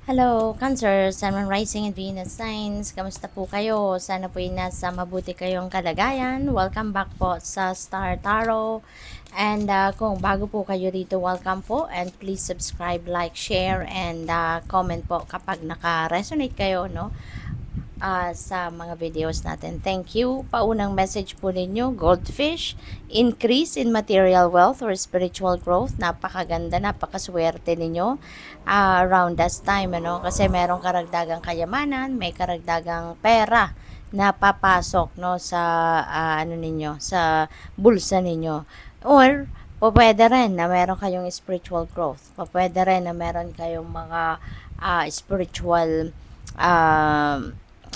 Hello, Cancer, Sun, Moon, Rising, and Venus Signs. Kamusta po kayo? Sana po nasa mabuti kayong kalagayan. Welcome back po sa Star Tarot. And kung bago po kayo rito, welcome po. And please subscribe, like, share, and comment po kapag naka-resonate kayo, no? Sa mga videos natin. Thank you. Paunang message po ninyo, Goldfish, increase in material wealth or spiritual growth. Napakaganda, napakaswerte ninyo around this time, ano? Kasi merong karagdagang kayamanan, may karagdagang pera na papasok, no, sa ano ninyo, sa bulsa ninyo. Or pwede rin na meron kayong spiritual growth. Pwede rin na meron kayong mga spiritual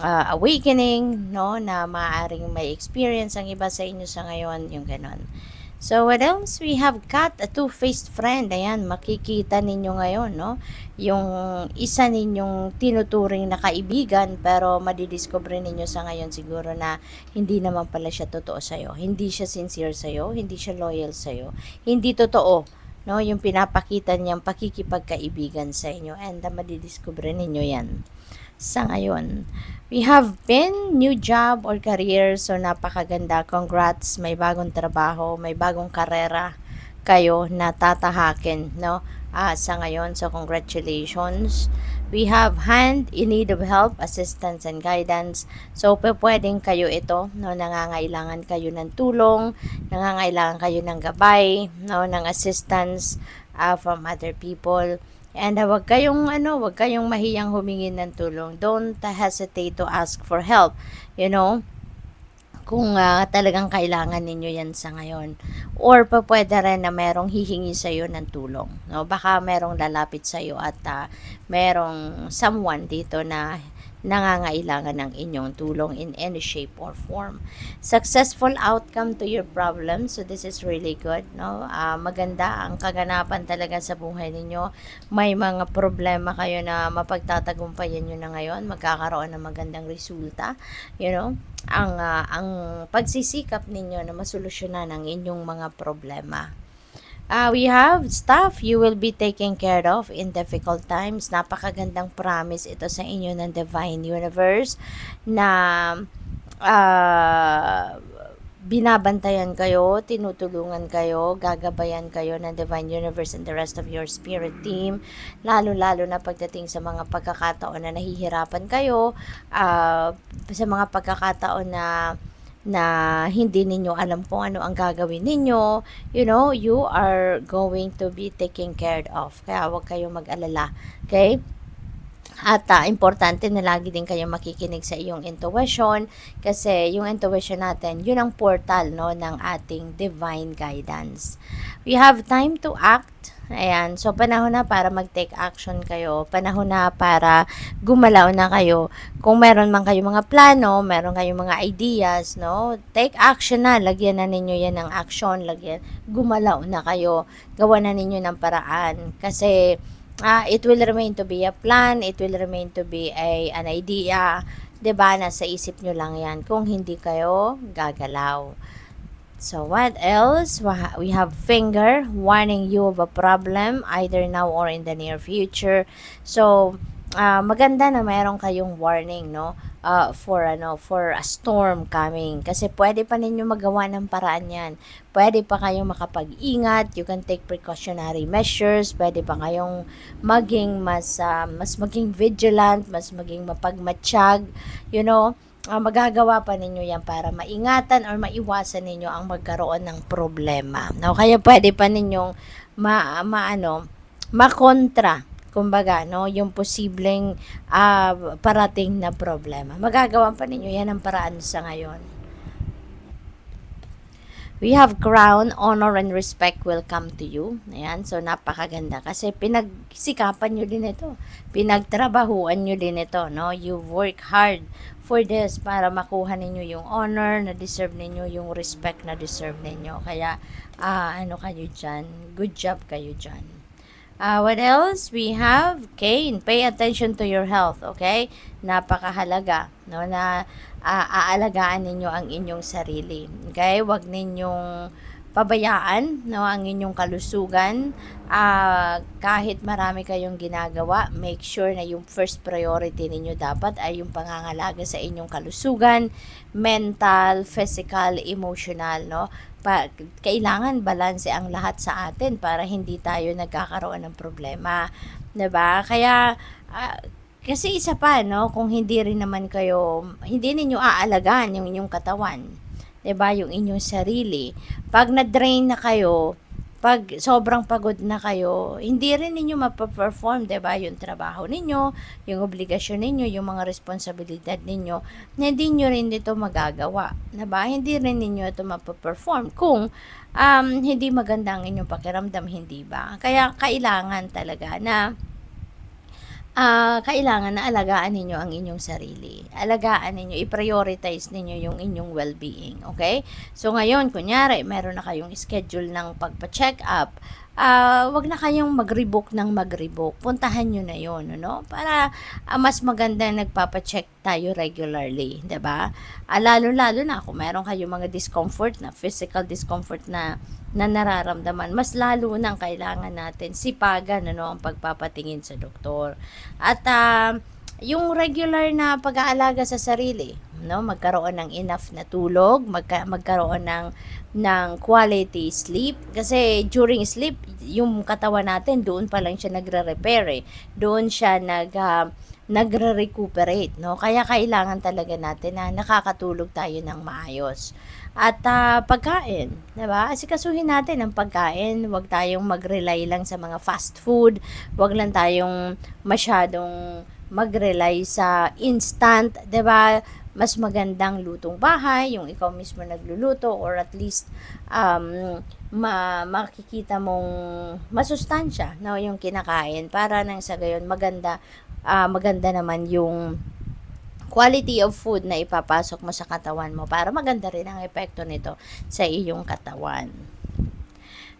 awakening, no, na maaaring may experience ang iba sa inyo sa ngayon, yung ganon. So, what else? We have got a two-faced friend. Ayan, makikita ninyo ngayon, no? Yung isa ninyong tinuturing na kaibigan, pero madidiscover ninyo sa ngayon siguro na hindi naman pala siya totoo sa'yo. Hindi siya sincere sa'yo, hindi siya loyal sa'yo. Hindi totoo, no? Yung pinapakita niyang pakikipagkaibigan sa inyo. And madidiscover ninyo yan sa ngayon. We have been new job or career, so napakaganda. Congrats, may bagong trabaho, may bagong karera kayo na tatahakin, no? Sa ngayon, so congratulations. We have hand in need of help, assistance, and guidance. So, pwedeng kayo ito, no? Nangangailangan kayo ng tulong, nangangailangan kayo ng gabay, no? Ng assistance from other people. And wag kayong mahiyang humingi ng tulong. Don't hesitate to ask for help. You know, kung talagang kailangan ninyo yan sa ngayon. Or pwede rin na merong hihingi sa iyo ng tulong. No? Baka merong lalapit sa iyo at merong someone dito na nangangailangan ng inyong tulong in any shape or form. Successful outcome to your problem. So this is really good, no? Maganda ang kaganapan talaga sa buhay ninyo. May mga problema kayo na mapagtatagumpayan nyo na ngayon. Magkakaroon ng magandang resulta. You know, ang pagsisikap ninyo na masolusyonan ang inyong mga problema. We have stuff you will be taken care of in difficult times. Napakagandang promise ito sa inyo ng Divine Universe na binabantayan kayo, tinutulungan kayo, gagabayan kayo ng Divine Universe and the rest of your spirit team, lalo-lalo na pagdating sa mga pagkakataon na nahihirapan kayo, sa mga pagkakataon na hindi ninyo alam kung ano ang gagawin ninyo, you know, you are going to be taken care of. Kaya huwag kayong mag-alala. Okay? At importante na lagi din kayong makikinig sa iyong intuition kasi yung intuition natin, yun ang portal, no, ng ating divine guidance. We have time to act. Ayan, so panahon na para mag-take action kayo. Panahon na para gumalaw na kayo. Kung meron man kayong mga plano, meron kayong mga ideas, no? Take action na. Lagyan na ninyo yan ng action. Gumalaw na kayo. Gawa na ninyo ng paraan. Kasi it will remain to be a plan. It will remain to be an idea. 'Di ba? Nasa isip nyo lang yan kung hindi kayo gagalaw. So what else? We have finger warning you of a problem either now or in the near future. So maganda na mayroon kayong warning, no? For a storm coming kasi pwede pa ninyo magawa ng paraan 'yan. Pwede pa kayong makapag-ingat, you can take precautionary measures, pwede pa kayong maging mas maging vigilant, mas maging mapagmatsyag, you know. Magagawa pa ninyo yan para maingatan or maiwasan ninyo ang magkaroon ng problema. No? Kaya pwede pa ninyong makontra, kumbaga, no, yung posibleng parating na problema. Magagawa pa ninyo yan ang paraan sa ngayon. We have crown, honor, and respect will come to you. Ayan, so napakaganda kasi pinagsikapan nyo din ito. Pinagtrabahuan nyo din ito, no? You work hard for this para makuha ninyo yung honor na deserve ninyo, yung respect na deserve ninyo. Kaya, kayo dyan? Good job kayo dyan. What else? We have Cain. Pay attention to your health, okay? Napakahalaga, no, na aalagaan ninyo ang inyong sarili. Okay? Huwag ninyong pabayaan, no, ang inyong kalusugan. Kahit marami kayong ginagawa, make sure na yung first priority ninyo dapat ay yung pangangalaga sa inyong kalusugan, mental, physical, emotional, no? Kailangan balanse ang lahat sa atin para hindi tayo nagkakaroon ng problema, 'di ba? Kaya kasi isa pa, no, kung hindi ninyo aalagaan yung inyong katawan, 'di ba, yung inyong sarili. Pag na-drain na kayo, pag sobrang pagod na kayo, hindi rin ninyo mape-perform, 'di ba, yung trabaho ninyo, yung obligasyon ninyo, yung mga responsibilidad ninyo, na hindi nyo rin ito magagawa, 'di ba? Hindi rin ninyo ito mape-perform kung hindi maganda ang inyong pakiramdam, hindi ba? Kaya kailangan talaga na kailangan na alagaan ninyo ang inyong sarili. Alagaan ninyo, i-prioritize ninyo yung inyong well-being, okay? So ngayon, kunyari, meron na kayong schedule ng pagpa-check up, wag na kayong mag-rebook ng mag-rebook. Puntahan nyo na yon, no? Para mas maganda nagpapa-check tayo regularly, 'di ba? Lalo-lalo na kung meron kayong mga discomfort na physical discomfort na nararamdaman, mas lalo nang kailangan natin sipagan, ano, ang pagpapatingin sa doktor. At yung regular na pag-aalaga sa sarili, no, magkaroon ng enough na tulog, magkaroon ng quality sleep, kasi during sleep yung katawan natin doon pa lang siya nagre-repair, doon siya nagre-recuperate, no? Kaya kailangan talaga natin na nakakatulog tayo ng maayos. At pagkain, 'di ba? Asikasuhin natin ang pagkain, 'wag tayong mag-rely lang sa mga fast food, 'wag lang tayong masyadong mag-rely sa instant, 'di ba? Mas magandang lutong bahay, yung ikaw mismo nagluluto, or at least makikita mong masustansya, no, yung kinakain, para nang sa gayon maganda naman yung quality of food na ipapasok mo sa katawan mo, para maganda rin ang epekto nito sa iyong katawan.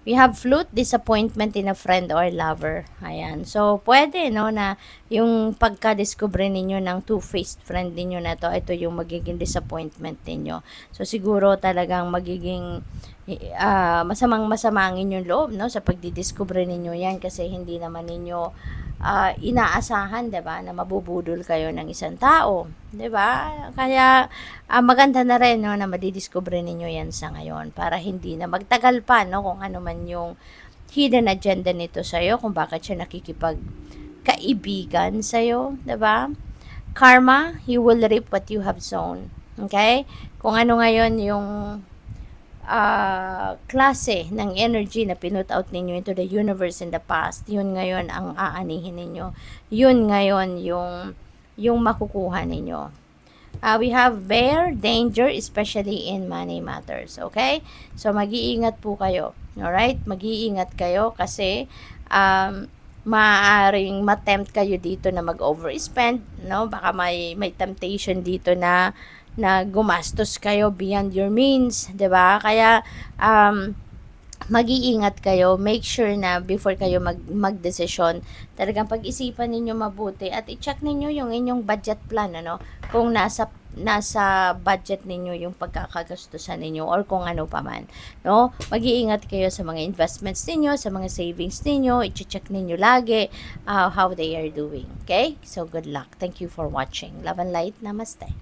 We have flute, disappointment in a friend or lover. Ayan. So, pwede, no, na yung pagka-discover ninyo ng two-faced friend ninyo na to, ito yung magiging disappointment ninyo. So, siguro talagang magiging masamang-masama ang inyong loob, no, sa pagdidiscover ninyo yan, kasi hindi naman ninyo inaasahan, 'di ba, na mabubudol kayo ng isang tao, 'di ba? Kaya maganda na rin, no, na madidiscover ninyo 'yan sa ngayon, para hindi na magtagal pa, no, kung ano man yung hidden agenda nito sa iyo, kung bakit siya nakikipagkaibigan sa iyo, 'di ba? Karma, you will reap what you have sown. Okay? Kung ano ngayon yung klase ng energy na pinut out ninyo into the universe in the past, yun ngayon ang aanihin ninyo. Yun ngayon yung makukuha ninyo. We have bear, danger, especially in money matters. Okay? So, mag-iingat po kayo. Alright? Mag-iingat kayo kasi maaaring matempt kayo dito na mag-overspend, no? Baka may temptation dito na gumastos kayo beyond your means, 'di ba? Kaya mag-iingat kayo, make sure na before kayo magdesisyon, talagang pag-isipan ninyo mabuti at i-check ninyo yung inyong budget plan, ano, kung nasa budget ninyo yung pagkakagastusan ninyo or kung ano pa man, no? Mag-iingat kayo sa mga investments ninyo, sa mga savings ninyo, i-check ninyo lagi how they are doing. Okay? So good luck. Thank you for watching. Love and light. Namaste.